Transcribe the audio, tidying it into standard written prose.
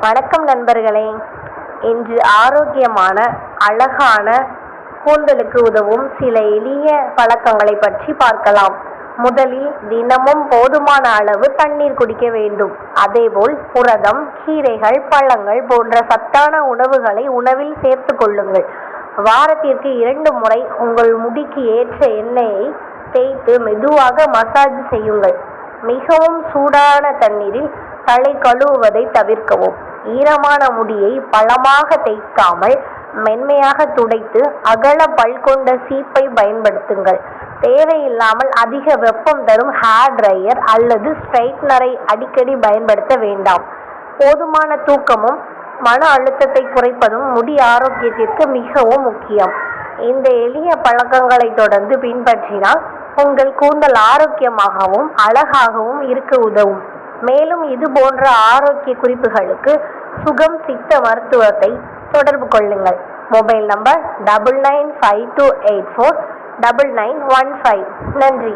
வணக்கம் நண்பர்களே. இன்று ஆரோக்கியமான அழகான கூந்தலுக்கு உதவும் சில எளிய பழக்கங்களை பற்றி பார்க்கலாம். முதலில் தினமும் போதுமான அளவு தண்ணீர் குடிக்க வேண்டும். அதேபோல் புரதம், கீரைகள், பழங்கள் போன்ற சத்தான உணவுகளை உணவில் சேர்த்து கொள்ளுங்கள். வாரத்திற்கு 2 முறை உங்கள் முடிக்கு ஏற்ற எண்ணெயை தேய்த்து மெதுவாக மசாஜ் செய்யுங்கள். மிகவும் சூடான தண்ணீரில் தலை கழுவுவதை தவிர்க்கவும். ஈரமான முடியை பலமாக தேய்க்காமல் மென்மையாக துடைத்து அகல பல் கொண்ட சீப்பை பயன்படுத்துங்கள். தேவையில்லாமல் அதிக வெப்பம் தரும் ஹேர் ட்ரையர் அல்லது ஸ்ட்ரைட்னரை அடிக்கடி பயன்படுத்த வேண்டாம். போதுமான தூக்கமும் மன அழுத்தத்தை குறைப்பதும் முடி ஆரோக்கியத்திற்கு மிகவும் முக்கியம். இந்த எளிய பழக்கங்களை தொடர்ந்து பின்பற்றினால் உங்கள் கூந்தல் ஆரோக்கியமாகவும் அழகாகவும் இருக்க உதவும். மேலும் இது போன்ற ஆரோக்கிய குறிப்புகளுக்கு சுகம் சித்த மருத்துவத்தை தொடர்பு கொள்ளுங்கள். Mobile number 9952849915. நன்றி.